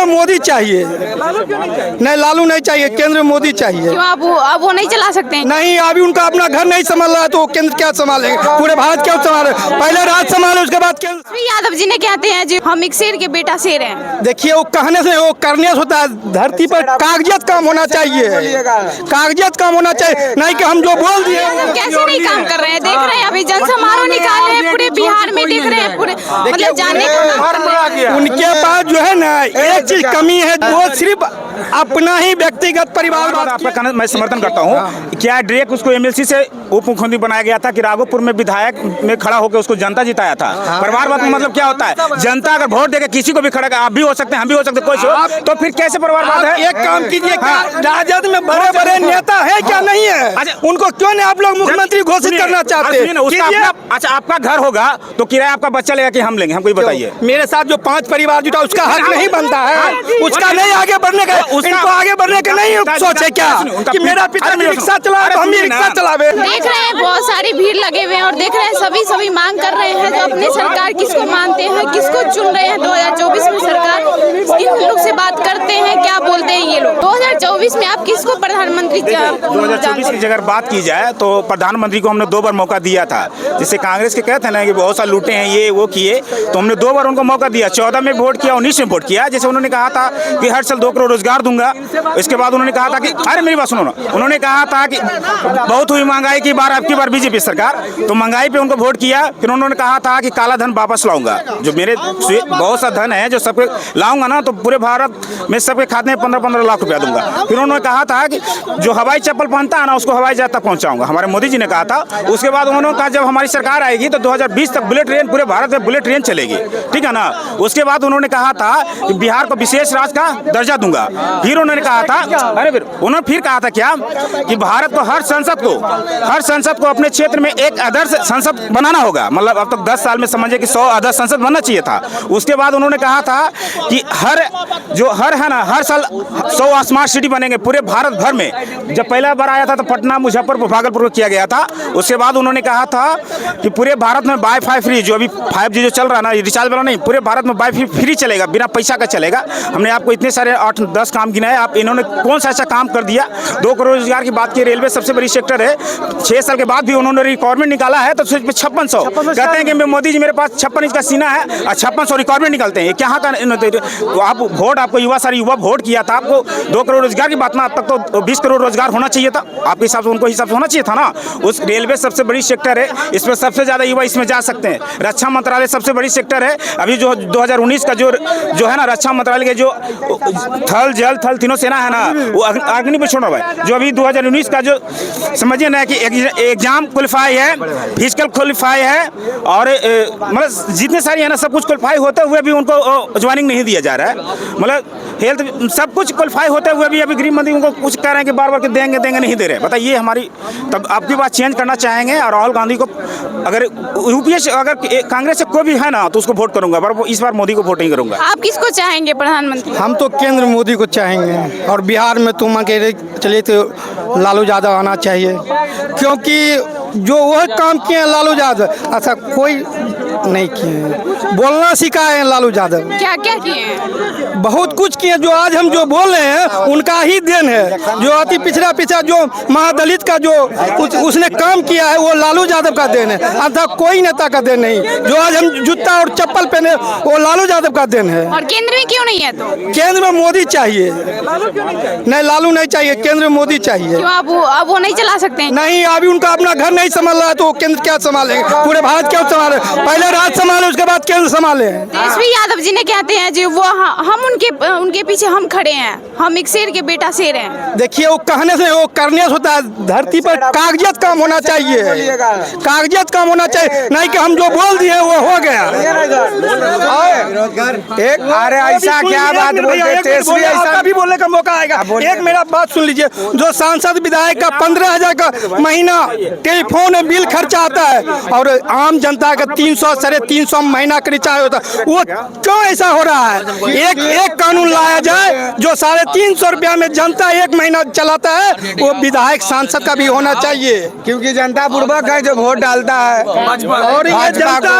मोदी चाहिए। नहीं, लालू नहीं चाहिए, केंद्र में मोदी चाहिए। क्यों अब वो नहीं चला सकते हैं? नहीं, अभी उनका अपना घर नहीं संभाल रहा है तो केंद्र क्या संभालेंगे? पूरे भारत क्या संभाले? पहले राज्य संभाले, उसके बाद केंद्र। श्री यादव जी ने कहते हैं जी हम एक शेर के बेटा शेर हैं। देखिए, वो कहने से वो करने से होता है। धरती पर कागजियत काम होना चाहिए, कागजियत काम होना चाहिए, नहीं कि हम जो बोल दिए। कैसे नहीं काम कर रहे हैं? देख रहे हैं अभी जन समारोह निकाले हैं पूरे बिहार में, देख रहे हैं पूरे, मतलब जाने का उनके पास जो है ना एक चीज कमी है, वो सिर्फ अपना ही व्यक्तिगत परिवार। आपका मैं समर्थन करता हूँ। क्या डायरेक्ट उसको एमएलसी से उप मुख्यमंत्री बनाया गया था कि राघोपुर में विधायक में खड़ा होकर उसको जनता जिताया था? परिवारवाद का मतलब क्या होता है? जनता अगर वोट देकर किसी को भी खड़ा, आप भी हो सकते हैं, हम भी हो सकते हैं, कोई हो, तो फिर कैसे परिवारवाद है? एक काम कीजिए, राजद में बड़े बड़े नेता है क्या नहीं है? उनको क्यों नहीं आप लोग मुख्यमंत्री घोषित करना चाहते हैं? अच्छा, आपका घर होगा तो किराया आपका बच्चा लेगा कि हम लेंगे? हमको बताइए। मेरे साथ जो 5 परिवार जुटा उसका हक नहीं बनता है? उसका नहीं आगे बढ़ने का, इनको आगे बढ़ने के नहीं सोचे क्या कि मेरा पिता रिक्शा चला तो हम भी रिक्शा चलावे? देख रहे हैं बहुत सारी भीड़ लगे हुए हैं और देख रहे हैं सभी मांग कर रहे हैं जो अपनी सरकार किसको मानते हैं, किसको चुन रहे हैं। 2024 में सरकार इन लोग से बात करते हैं, क्या बोलते हैं ये लोग? 2024 में आप किसको प्रधानमंत्री? 2024 की अगर बात की जाए तो प्रधानमंत्री को हमने 2 बार मौका दिया था। जैसे कांग्रेस के कहते हैं ना कि बहुत सारे लूटे हैं, ये वो किए, तो हमने 2 बार उनको मौका दिया। 14 में वोट किया, 19 में वोट किया। जैसे उन्होंने कहा था कि हर साल 2 करोड़ रोजगार दूंगा। इसके बाद उन्होंने कहा था कि, अरे मेरी बात सुनो ना, उन्होंने कहा था कि बहुत हुई महंगाई की बार, अब की बार बीजेपी सरकार, तो महंगाई पे उनको वोट किया। फिर उन्होंने कहा था कि काला धन वापस लाऊंगा, जो मेरे बहुत सा धन है जो सबके लाऊंगा ना, तो पूरे भारत में सबके खाते में 15-15 लाख रुपया दूंगा। फिर उन्होंने कहा था कि जो हवाई चप्पल पहनता है ना उसको हवाई जहाज तक पहुंचाऊंगा, हमारे मोदी जी ने कहा था। उसके बाद उन्होंने कहा जब हमारी सरकार आएगी तो 2020 तक बुलेट ट्रेन पूरे भारत में बुलेट ट्रेन चलेगी, ठीक है ना। उसके बाद उन्होंने कहा था कि बिहार को विशेष राज्य का दर्जा दूंगा। फिर उन्होंने कहा था, अरे फिर उन्होंने फिर कहा था क्या कि भारत को हर संसद को अपने क्षेत्र में एक आदर्श संसद बनाना होगा। मतलब अब तक 10 साल में समझे कि 100 आदर्श संसद बनना चाहिए था। उसके बाद उन्होंने कहा था कि हर साल 100 स्मार्ट सिटी बनेंगे पूरे भारत भर में। जब पहला बार आया था तो पटना, मुजफ्फरपुर, भागलपुर को किया गया था। उसके बाद उन्होंने कहा था कि पूरे भारत में वाईफाई फ्री, जो अभी 5G जो चल रहा है ना, रिचार्ज वाला नहीं, पूरे भारत में वाईफाई फ्री चलेगा, बिना पैसा का चलेगा। हमने आपको इतने सारे 8-10 काम गिनाए, आप इन्होंने कौन सा ऐसा काम कर दिया? 2 करोड़ रोजगार की बात की, रेलवे सबसे बड़ी सेक्टर है। 6 साल के बाद भी उन्होंने रिक्वायरमेंट निकाला है तो 5600 कहते हैं कि मोदी जी मेरे पास 56 इंच का सीना है और 5600 रिक्वायरमेंट निकलते हैं। क्या आप वोट, आपको युवा वोट किया था, आपको 2 करोड़ रोजगार की बात ना, अब तक तो 20 करोड़ रोजगार होना चाहिए था आपके हिसाब से, उनको हिसाब से होना चाहिए था ना। उस रेलवे सबसे बड़ी सेक्टर है, इसमें सबसे ज्यादा युवा इसमें जा सकते हैं। रक्षा मंत्रालय सबसे बड़ी सेक्टर है। अभी जो 2019 का जो है ना, रक्षा मंत्रालय के जो थल जल थल तीनों सेना है ना, वो अग्नि पर छोड़ा हुआ है। जो अभी 2019 का जो समझिए ना कि एग्जाम क्वालिफाई है, फिजिकल क्वालिफाई है, और मतलब जितने सारी है ना सब कुछ क्वालिफाई होते हुए भी उनको ज्वाइनिंग नहीं दिया जा रहा है। मतलब हेल्थ सब कुछ क्वालिफाई होते हुए भी अभी गृह मंत्री उनको कुछ कह रहे हैं कि बार-बार के देंगे नहीं दे रहे। बताइए हमारी, तब आपकी बात चेंज करना चाहेंगे। और राहुल गांधी को अगर यूपीए से, अगर कांग्रेस से कोई भी है ना तो उसको वोट करूंगा, पर इस बार मोदी को वोट नहीं करूंगा। आप किसको चाहेंगे प्रधानमंत्री? हम तो केंद्र मोदी को चाहेंगे, और बिहार में तुम अकेले चले तो लालू यादव आना चाहिए, क्योंकि जो वह काम किए हैं लालू यादव ऐसा कोई नहीं किए। बोलना सिखाए हैं लालू यादव। क्या क्या किए हैं? बहुत कुछ किए। जो आज हम जो बोल रहे हैं उनका ही देन है। जो अति पिछड़ा जो महादलित का जो उसने काम किया है वो लालू यादव का देन है, अर्थात कोई नेता का देन नहीं। जो आज हम जूता और चप्पल पहने वो लालू यादव का देन है। और केंद्र में क्यों नहीं है? तो केंद्र में मोदी चाहिए। नहीं, लालू नहीं चाहिए, केंद्र में मोदी चाहिए। क्यों अब वो नहीं चला सकते हैं? नहीं, अभी उनका अपना घर नहीं संभाल रहा है तो केंद्र क्या संभालेंगे? पूरे भारत क्या संभाले? पहले राज्य संभाले, उसके बाद केंद्र संभाले। श्री यादव जी ने कहते हैं जी वो हम उनके पीछे हम खड़े हैं, हम एक शेर के बेटा शेर हैं। देखिए, वो कहने से वो करने से होता है। धरती पर कागजियत काम होना चाहिए, कागजियत काम होना चाहिए, नहीं कि हम जो बोल दिए वो हो गया। एक अरे ऐसा क्या बात बोलते हैं, ऐसा भी बोलने का मौका आएगा। एक मेरा बात सुन लीजिए, जो सांसद विधायक का 15,000 का महीना टेलीफोन बिल खर्चा आता है और आम जनता का 300 350 महीना का रिचार्ज होता है, वो क्यों ऐसा हो रहा है? एक कानून लाया जाए। जो 350 रुपया में जनता 1 महीना चलाता है, वो विधायक सांसद का भी होना चाहिए। क्योंकि जनता बुर्बक है जो वोट डालता है। और ये जनता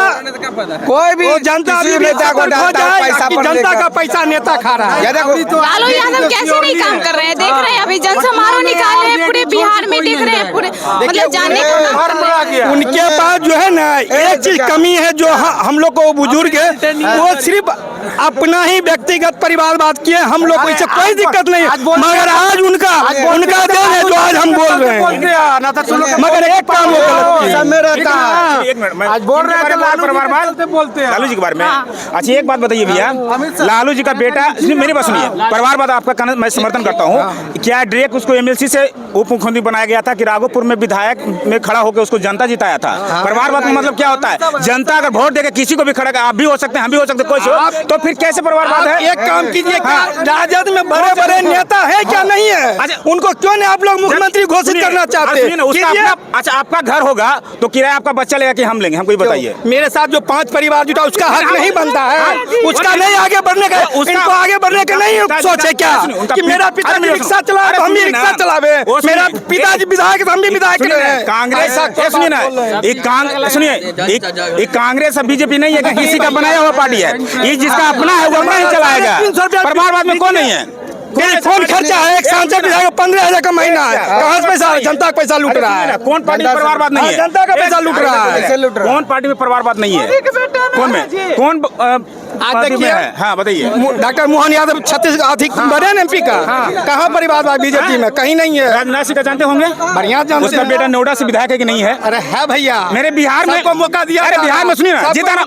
कोई भी जनता किसी नेता को डालता है पैसा पर जनता का पैसा नेता खा रहा है। लालू यादव कैसे नहीं काम कर रहे हैं, देख रहे हैं अभी जन समारोह निकाले हैं पूरे बिहार में, देख रहे हैं पूरे मतलब जाने को उनके पास जो है ना एक चीज कमी है, जो हम लोग को बुजुर्ग है, वो सिर्फ अपना ही व्यक्तिगत परिवारवाद किए। हम लोग को इससे कोई दिक्कत नहीं है, मगर आज उनका देन है जो आज हम बोल रहे हैं। मगर एक काम आज बोल रहे हैं लालू जी के बारे में। अच्छा एक बात बताइए भैया, लालू जी का बेटा, मेरी बात सुनिए, परिवारवाद आपका मैं समर्थन करता हूँ। क्या डायरेक्ट उसको एमएलसी से उप मुख्यमंत्री बनाया गया था कि राघोपुर में विधायक में खड़ा होकर उसको जनता जिताया था? परिवारवाद का मतलब क्या होता है? जनता अगर वोट देकर किसी को भी खड़ा कर, आप भी हो सकते हैं, हम भी हो सकते हैं, कोई हो, तो फिर कैसे परिवारवाद है? एक काम कीजिए, राजद में बड़े बड़े नेता है क्या नहीं है? उनको क्यों नहीं आप लोग मुख्यमंत्री घोषित करना चाहते हैं? अच्छा आपका घर होगा तो किराया आपका बच्चा लेगा कि हम लेंगे? हमको बताइए। मेरे साथ जो 5 परिवार जुटा, उसका हक नहीं बनता है? उसका नहीं आगे बढ़ने का, इनको आगे बढ़ने का नहीं सोचे क्या कि मेरा पिताजी रिक्शा चला तो हम भी रिक्शा चलावे, मेरा पिताजी विधायक तो हम भी विधायक रहे। कांग्रेस सुनिए ना, एक कांग्रेस और बीजेपी नहीं है कि किसी का बनाया हुआ पार्टी है। ये जिसका अपना है वो अपना ही चलाएगा। परिवारवाद में कौन नहीं है? कौन खर्चा है? एक सांसद विधायक 15,000 का महीना है, कहाँ से पैसा? जनता का पैसा लूट रहा है। कौन पार्टी में परिवारवाद नहीं है? जनता का पैसा लूट रहा है। कौन पार्टी में परिवारवाद नहीं है? कौन में कौन पार्टी में है? हाँ बताइए। डॉक्टर मोहन यादव छत्तीसगढ़ अधिक बड़े एमपी का, कहाँ परिवारवाद बीजेपी में? कहीं नहीं है। राजनाथ सिंह का जानते होंगे? बढ़िया जानते उसका हैं। बेटा नोएडा से विधायक है कि नहीं है? अरे है भैया, मेरे बिहार में सबको मौका दिया। अरे बिहार में सुनिए ना, जीता ना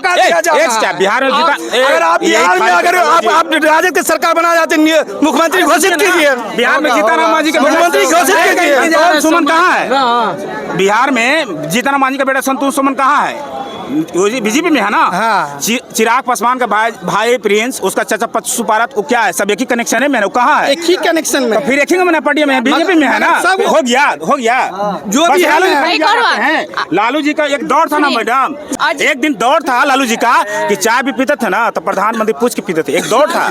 बिहार में जीता। अगर आप बिहार में अगर आप राजद की सरकार बना जाते, मुख्यमंत्री घोषित कीजिए। बिहार में जीतन राम मांझी का मुख्यमंत्री घोषित कीजिए। सुमन कहाँ है? बिहार में जीतन राम मांझी का बेटा संतोष सुमन कहाँ है? बीजेपी में है ना। हाँ। चिराग पासवान का भाई प्रिंस, उसका चाचा पच्चू पारत, वो क्या है? सब एक ही कनेक्शन है मेरे, कहाँ है? एक ही कनेक्शन में, तो फिर एक ही मैंने पार्टी में है, बीजेपी में है ना। सब हो गया जो भी है। लालू जी का एक दौर था ना मैडम, एक दिन दौर था लालू जी का कि चाय भी पीते थे ना तो प्रधानमंत्री पूछ के पीते थे, एक दौर था।